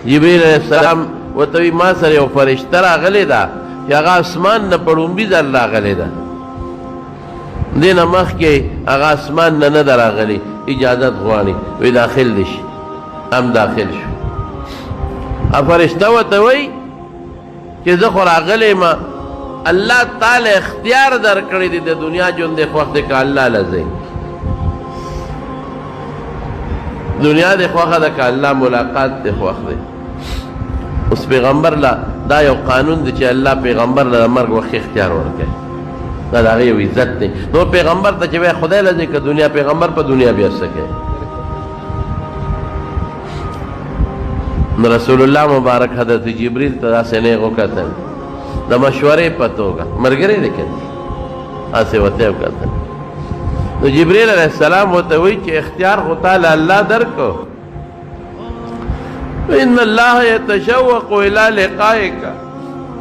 جبريل عليه السلام وتوي ما سره یو فرشته راغلی ده چې هغه اسمان نه په لومبي ځل راغلی ده، دې نه مخکې هغه اسمان نه ده راغلی، اجازت غواړي وی داخل دي شي، هم داخل شو. فرشته ورته وایي چې زه خو راغلی یم، الله تعالی اختیار درکړی دی د دنیا ژوند دی خوښ دی که الله له ځئ، دنیا دی خوښه ده که الله ملاقات دی خوښ دی. اوس پیغمبر له دا یو قانون دی چې الله پیغمبر له د مرګ وخت اختیار ورکوي، دا د هغې یو عزت دی. نور پیغمبر ته چې وایي خدای له ځئ که دنیا، پیغمبر په دنیا بیا څه کوي؟ رسول الله مبارک حضرت جبریل ته داسې نیغ وکتل د مشورې په توګه، ملګری دی که هسې ورته یې وکتل. نو جبریل علیه السلام ورته وایي چې اختیار خو تاله الله درکړو، ان الله یتشوق الی لقائک،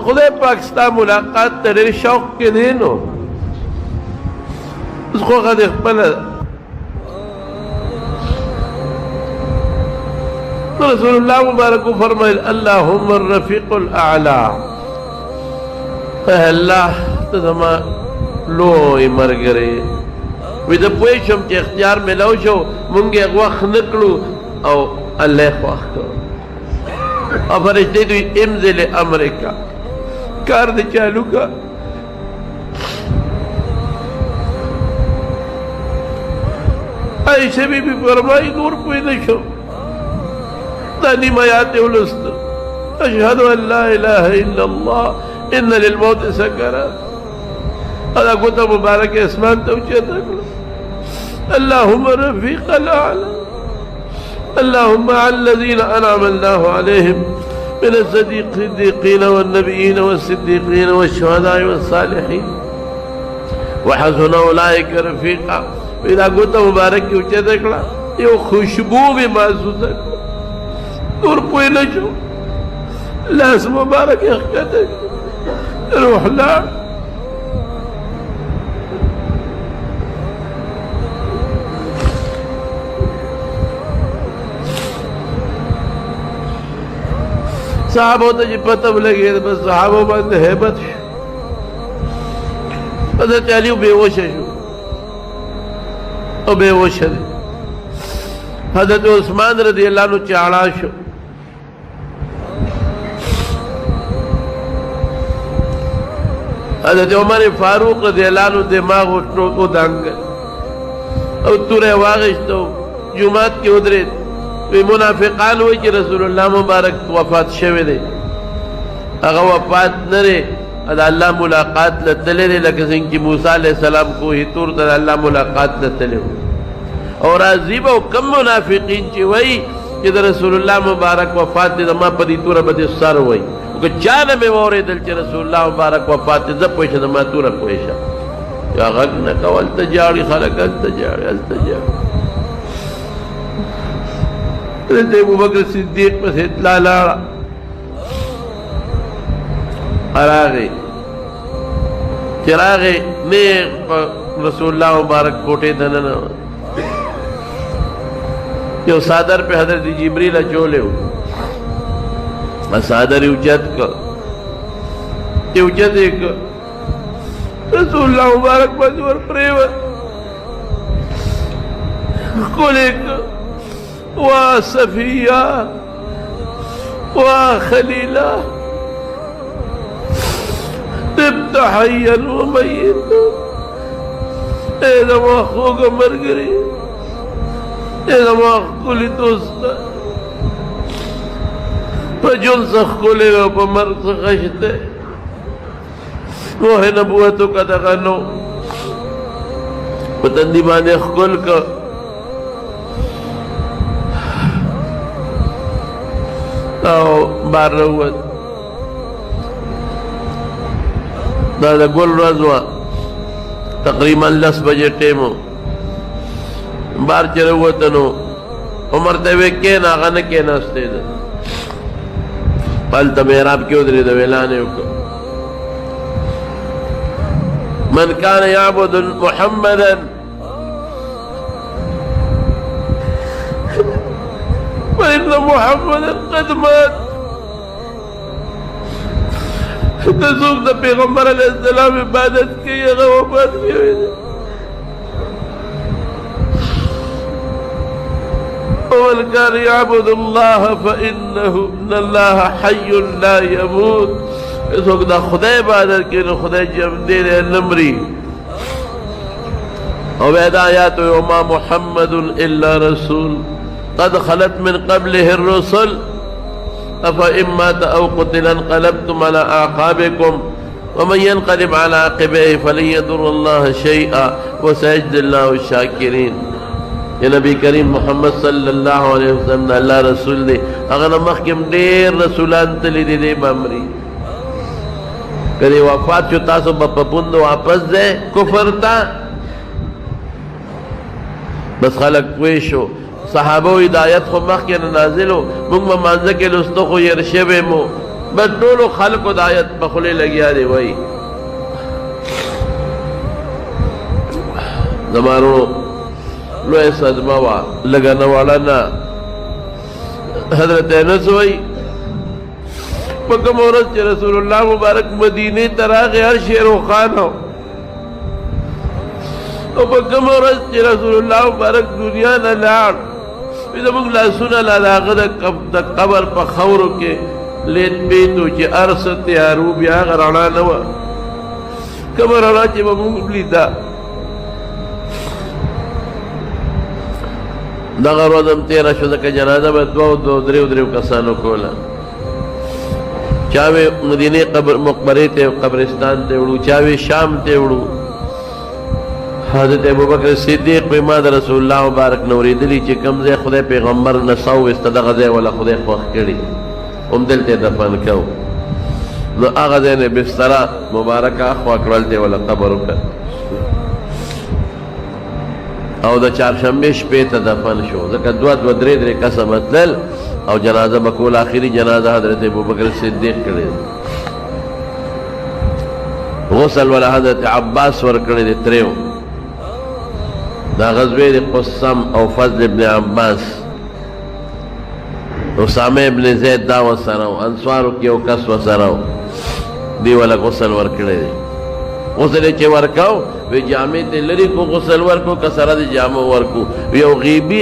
خدای پاک ستا ملاقات ته ډېر شوق کې دی. نو اوس خوښه دې خپله ده. رسول الله مبارک فرمایل اللهم الرفیق الاعلی، الله ته زما لوی ملګری وي. زه پوه شم چې اختیار میلاو شو، مونږ یې وخت نه کړو او الله یې خوښ کړو. او فرشتې دوی امضي لامرک، کار دې چالو کا. عائشہ بی بی فرمائی نور پوه نه شو، دا نیم آیات ولست اشهد ان لا اله الا الله ان للموت سکرات، ادا ګوته مبارک اسمان ته اوچته کړه اللهم رفيق الاعلى، اللهم على الذين انعم الله عليهم من الصديقين والنبيين والصديقين والشهداء والصالحين وحسن اولئك رفيقا. ادا ګوته مبارک اوچته کړه یو خوشبو به محسوسه کړه، نور پوه نه شو، لاس مبارک یې ښکته روح لاړ. صحابو ته چې پته ولګېده بس صحابو باندې هیبت شو. حضرت علي بېهوشه شو او بېهوشه دی. حضرت عثمان رضی اللہ عنہ چاڑا شو، حضرت عمر فاروق رضی اللہ عنہ دماغ کو دنگ او تورے واغشتو جماعت کی ادرید وی منافقان ہوئی کہ رسول اللہ مبارک وفات شوے دے، اگر وفات نرے ادا اللہ ملاقات لتلے دے، لکہ سنگ کی موسیٰ علیہ السلام کو ہی تور در اللہ ملاقات لتلے ہو. اور عزیب او کم منافقین چی وئی کہ رسول اللہ مبارک وفات دے دما پدی تورا بدی سر وئی کہ چانا میں وورے دل چی رسول اللہ مبارک وفات دے زب پوشا دما تورا پوشا یا غق نکو التجاڑی خلق التجاڑی التجاڑی. حضرت ابو بکر صدیق پس اطلاع لارا اراغی چراغی نیغ رسول اللہ مبارک کوٹے دننا یو صادر پہ حضرت جبریل اچولے ہو، صادر اوچت کا اوچت ایک رسول اللہ مبارک مجور پریوت کھولے کا وا صفیہ وا خلیلہ تبت حیا و میت، اے زمان خوگا مر گری، اے زمان کلی دوستا پا جن سخ کلی و پا مر سخشتے وہ ہے نبوتو کا دغنو پا تندیمان اخکل کا او بار روت دا گل رضوہ تقریباً 10 بجے ٹیمو بار چروتنو عمر تیوے کین آغا نکین استے دا پالتا محراب کیوں دری دا ویلانے کو من کان یعبد محمدا فإن محمد قد مات. تصوف دا پیغمبر علیہ السلام عبادت کی اگر وفات کی ہوئی دے. ومن كان يعبد الله فإنه إن الله حي لا يموت. اس وقت خدا عبادت کی نو خدا جم دے دے نمری. وبعد آیات وما محمد إلا رسول قد خلت من قبله الرسل أفإن مات أو قتل انقلبتم على أعقابكم ومن ينقلب على عقبيه فلن يضر الله شيئا وسيجزي الله الشاكرين. یہ نبی کریم محمد صلی اللہ علیہ وسلم اللہ رسول دے اگر مخکم دیر رسولان تلی دے بامری کدی وفات شو تاسو بپپوند واپس دے کفر تا بس خلق پویشو صحابو ہدایت خو مخکن نازلو منگ ممانزہ کے لستو خو یرشبے مو بس دولو خلق ہدایت بخلے لگیا دے وئی زمانو لوے صدمہ وا لگانا والا نا حضرت انس وئی پکم عورت چی رسول اللہ مبارک مدینے تراغ ہر شیر و خان ہو اور پکم عورت چی رسول اللہ مبارک دنیا نہ لاڑ پیدا مگلا سنا لاغد قبر پا خورو کے لیت بیتو چی ارس تیارو بیا غرانا نوا کمر رانا چی ممگلی دا دغه روزم تیرا شو ځکه جنازه به دو دریو کسانو کوله چاوی مدینه مقبره ته قبرستان ته وړو چاوی شام ته وړو حضرت ابوبکر صدیق په ما د رسول الله مبارک نورې دلی چې کمزه خدای پیغمبر نسو استدغه ځای ولا خدای خوښ کړي هم دلته دفن کو نو هغه ځای نه بستر مبارکه خوا کړل ته ولا قبر وکړ او دا چهارشنبه شپې ته دفن شو ځکه دوه درې کسه متلل او جنازه بکول آخری جنازه حضرت ابوبکر صدیق کړی غسل ولا حضرت عباس ور کړی دی تریو دا غزوه دی قسم او فضل ابن عباس اسامه ابن زید دا وسرو انصارو کې او کس وسرو دی ولا غسل ور کړی دی غسل چې ورکاو وی جامع ته لري کو غسل ورکو کسره دی جامع ورکو یو غیبی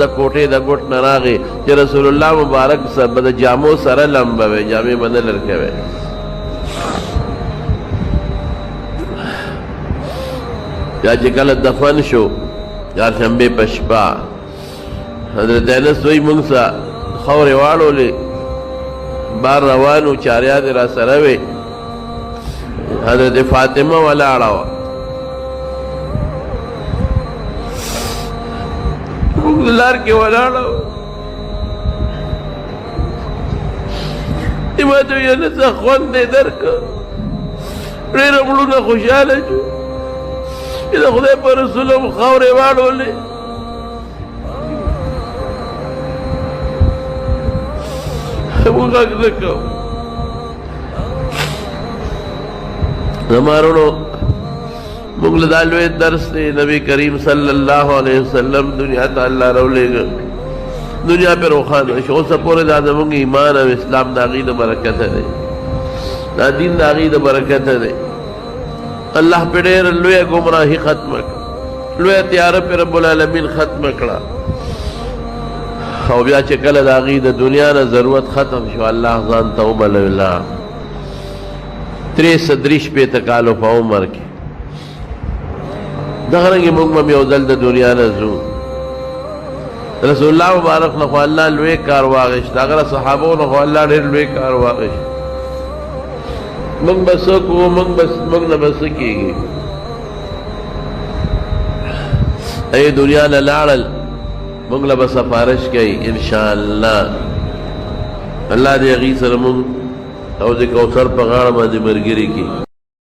د کوټه د ګټ نراغه چې رسول الله مبارک سره د جامو سره لمبه وی جامع بدل ورکوي یا چې کله دفن شو چهارشنبه پشپا حضرت انس وی مونږ سره خورې واړولې بار روانو چاریات را سره وی حضرت فاطمہ ولاړه وه موږ لار کې ولاړه وه ما ته ویل څه خوند دې درکړه ډېره مړونه خوشحاله شو چې د خدای په رسول هم خاورې واړولې موږ غږ نه کوو زمارونو مغل دالوے درس دے نبی کریم صلی اللہ علیہ وسلم دنیا تا اللہ رو لے گا دنیا پر روخان شو سپورے دا زمونگ ایمان و اسلام دا غید برکت ہے دا دین دا غید برکت ہے اللہ پر دیر لوے گمراہی ختم کر لوے تیار پر رب العالمین ختم کرا او بیا چکل دا غید دنیا نا ضرورت ختم شو اللہ زان توب اللہ 33 پہ تکالو پا عمر کی دغرنگی مگمم یو دل دا دنیا نزو رسول اللہ مبارک نخو اللہ لوے کار واغشت اگر صحابو نخو اللہ دیر لوے کار واغشت منگ بسکو منگ نبسکی گی اے دنیا نلالل منگ لبا سفارش کئی انشاءاللہ اللہ دے غیثر منگ او دے کوثر پا غاڑ ما دے مرگری کی